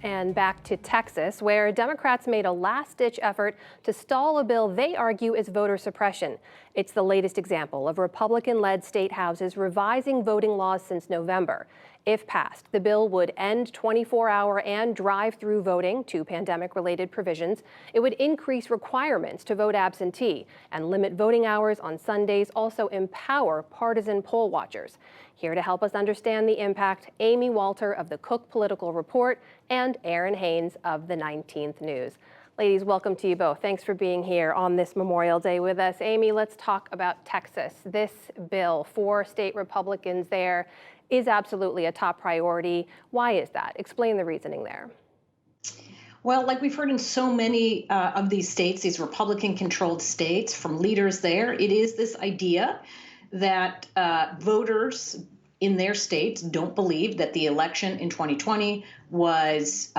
And back to Texas, where Democrats made a last-ditch effort to stall a bill they argue is voter suppression. It's the latest example of Republican-led state houses revising voting laws since November. If passed, the bill would end 24-hour and drive-through voting, two pandemic-related provisions. It would increase requirements to vote absentee and limit voting hours on Sundays, also empower partisan poll watchers. Here to help us understand the impact, Amy Walter of the Cook Political Report and Errin Haines of the 19th News. Ladies, welcome to you both. Thanks for being here on this Memorial Day with us. Amy, let's talk about Texas. This bill for state Republicans there is absolutely a top priority. Why is that? Explain the reasoning there. Well, like we've heard in so many of these states, these Republican-controlled states, from leaders there, it is this idea that voters in their states don't believe that the election in 2020 was,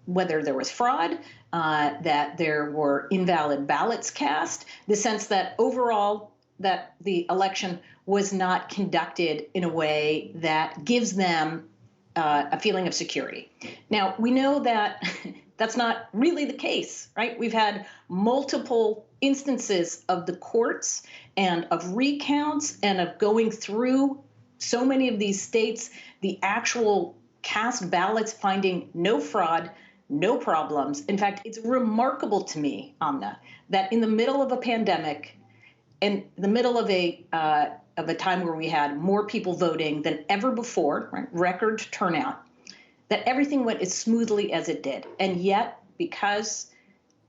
whether there was fraud, that there were invalid ballots cast, the sense that overall that the election was not conducted in a way that gives them a feeling of security. Now, we know that that's not really the case, right? We've had multiple instances of the courts and of recounts and of going through so many of these states, the actual cast ballots finding no fraud, no problems. In fact, it's remarkable to me, Amna, that in the middle of a pandemic, in the middle of a time where we had more people voting than ever before, right, record turnout, that everything went as smoothly as it did. And yet, because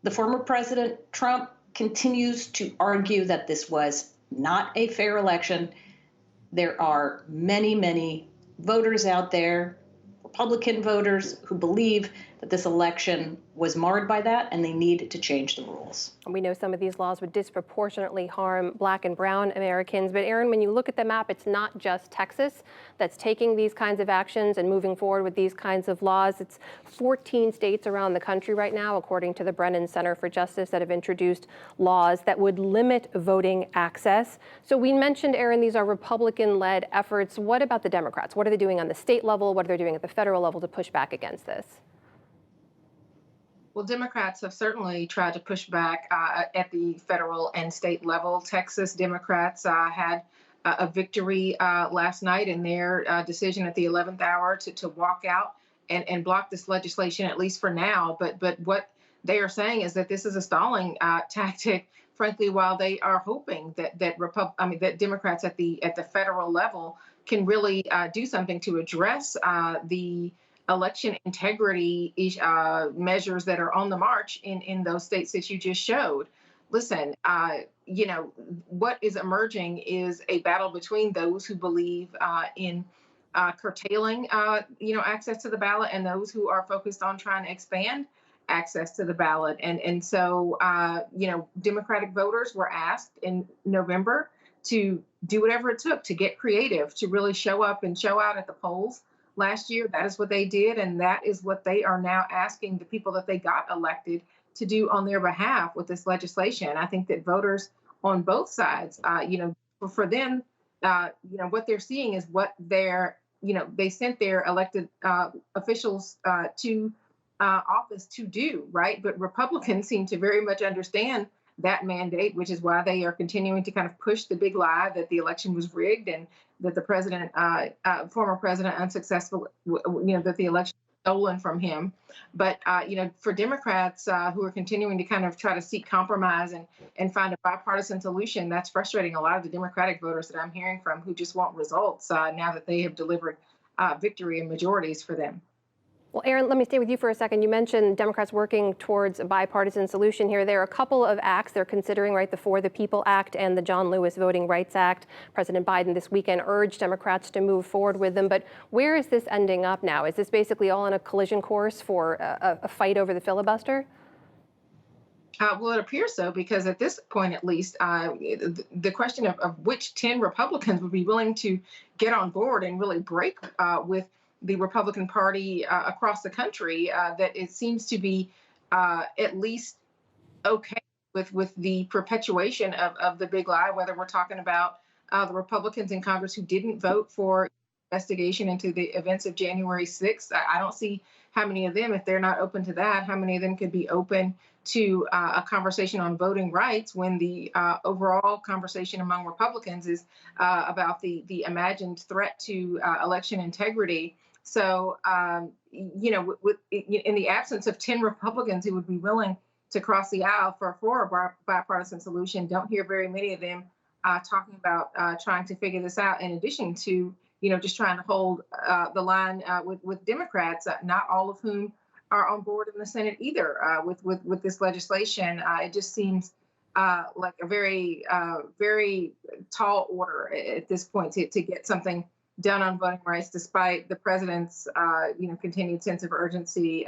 the former President Trump continues to argue that this was not a fair election, there are many, many voters out there, Republican voters, who believe that this election was marred by that, and they need to change the rules. We know some of these laws would disproportionately harm Black and brown Americans. But Errin, when you look at the map, it's not just Texas that's taking these kinds of actions and moving forward with these kinds of laws. It's 14 states around the country right now, according to the Brennan Center for Justice, that have introduced laws that would limit voting access. So we mentioned, Errin, these are Republican-led efforts. What about the Democrats? What are they doing on the state level? What are they doing at the federal level to push back against this? Well, Democrats have certainly tried to push back at the federal and state level. Texas Democrats had a victory last night in their decision at the 11th hour to walk out and block this legislation, at least for now. But what they are saying is that this is a stalling tactic, frankly, while they are hoping that that Democrats at the federal level can really do something to address the election integrity measures that are on the march in those states that you just showed. Listen, what is emerging is a battle between those who believe in curtailing, access to the ballot, and those who are focused on trying to expand access to the ballot. And so, Democratic voters were asked in November to do whatever it took to get creative, to really show up and show out at the polls. Last year, that is what they did, and that is what they are now asking the people that they got elected to do on their behalf with this legislation. I think that voters on both sides, for them, what they're seeing is what they sent their elected officials to office to do, right? But Republicans seem to very much understand that mandate, which is why they are continuing to kind of push the big lie that the election was rigged and that the president, former president, unsuccessful, that the election was stolen from him. But, for Democrats who are continuing to kind of try to seek compromise and find a bipartisan solution, that's frustrating a lot of the Democratic voters that I'm hearing from who just want results now that they have delivered victory and majorities for them. Well, Errin, let me stay with you for a second. You mentioned Democrats working towards a bipartisan solution here. There are a couple of acts they're considering, right? The For the People Act and the John Lewis Voting Rights Act. President Biden this weekend urged Democrats to move forward with them. But where is this ending up now? Is this basically all on a collision course for a fight over the filibuster? Well, it appears so, because at this point, at least, the question of which 10 Republicans would be willing to get on board and really break with the Republican Party across the country, that it seems to be at least okay with the perpetuation of the big lie, whether we're talking about the Republicans in Congress who didn't vote for investigation into the events of January 6th. I don't see how many of them, if they're not open to that, how many of them could be open to a conversation on voting rights when the overall conversation among Republicans is about the imagined threat to election integrity. So, in the absence of 10 Republicans who would be willing to cross the aisle for a bipartisan solution, don't hear very many of them talking about trying to figure this out. In addition to, just trying to hold the line with Democrats, not all of whom are on board in the Senate either with this legislation. It just seems like a very tall order at this point to get something done on voting rights, despite the president's continued sense of urgency.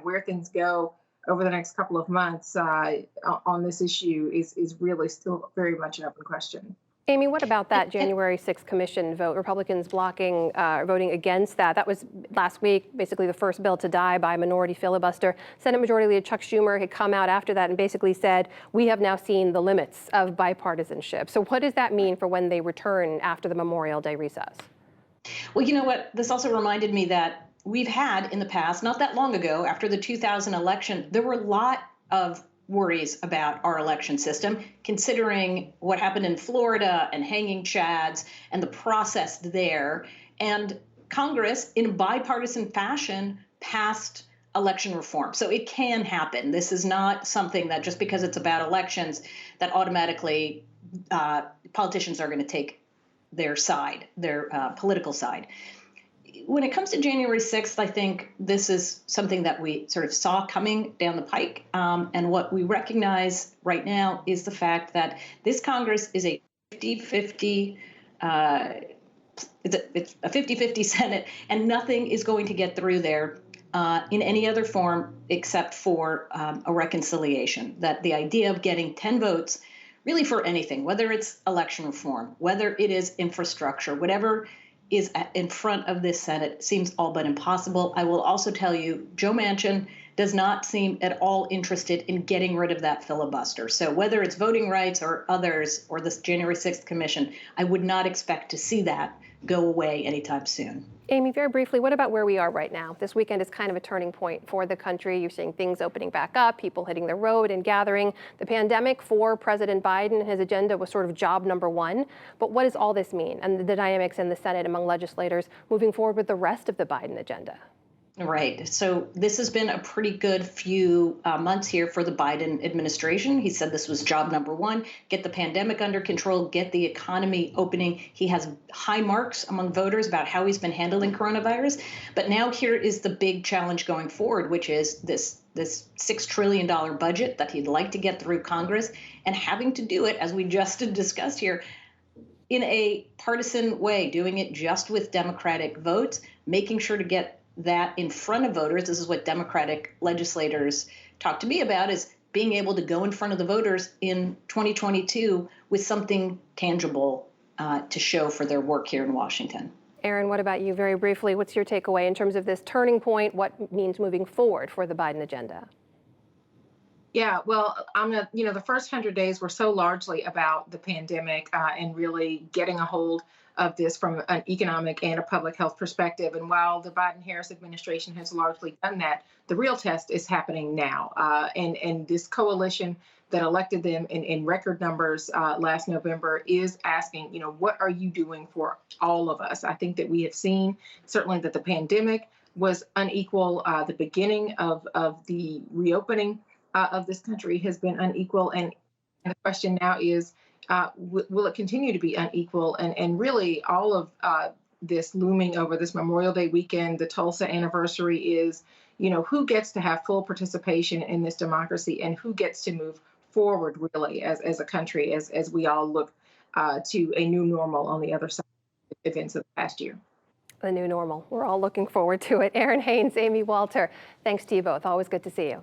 Where things go over the next couple of months on this issue is really still very much an open question. Amy, what about that January 6th commission vote? Republicans blocking voting against that. That was last week, basically the first bill to die by a minority filibuster. Senate Majority Leader Chuck Schumer had come out after that and basically said, we have now seen the limits of bipartisanship. So what does that mean for when they return after the Memorial Day recess? Well, you know what? This also reminded me that we've had in the past, not that long ago, after the 2000 election, there were a lot of worries about our election system, considering what happened in Florida and hanging chads and the process there. And Congress, in a bipartisan fashion, passed election reform. So it can happen. This is not something that just because it's about elections that automatically politicians are going to take their side, their political side. When it comes to January 6th, I think this is something that we sort of saw coming down the pike. And what we recognize right now is the fact that this Congress is a 50-50, it's a 50-50 Senate, and nothing is going to get through there in any other form except for a reconciliation. That the idea of getting 10 votes really for anything, whether it's election reform, whether it is infrastructure, whatever is in front of this Senate seems all but impossible. I will also tell you, Joe Manchin does not seem at all interested in getting rid of that filibuster. So whether it's voting rights or others or this January 6th commission, I would not expect to see that go away anytime soon. Amy, very briefly, what about where we are right now? This weekend is kind of a turning point for the country. You're seeing things opening back up, people hitting the road and gathering. The pandemic for President Biden and his agenda was sort of job number one. But what does all this mean and the dynamics in the Senate among legislators moving forward with the rest of the Biden agenda? Right. So this has been a pretty good few months here for the Biden administration. He said this was job number one, get the pandemic under control, get the economy opening. He has high marks among voters about how he's been handling coronavirus. But now here is the big challenge going forward, which is this $6 trillion budget that he'd like to get through Congress and having to do it, as we just discussed here, in a partisan way, doing it just with Democratic votes, making sure to get that in front of voters. This is what Democratic legislators talk to me about, is being able to go in front of the voters in 2022 with something tangible to show for their work here in Washington. Errin, what about you very briefly? What's your takeaway in terms of this turning point? What it means moving forward for the Biden agenda? Yeah, well, the first 100 days were so largely about the pandemic and really getting a hold of this from an economic and a public health perspective. And while the Biden-Harris administration has largely done that, the real test is happening now. And this coalition that elected them in record numbers last November is asking, what are you doing for all of us? I think that we have seen certainly that the pandemic was unequal. The beginning of the reopening of this country has been unequal. And the question now is, will it continue to be unequal? And really all of this looming over this Memorial Day weekend, the Tulsa anniversary is, who gets to have full participation in this democracy and who gets to move forward really as a country, as we all look to a new normal on the other side of the events of the past year. The new normal. We're all looking forward to it. Errin Haines, Amy Walter, thanks to you both. Always good to see you.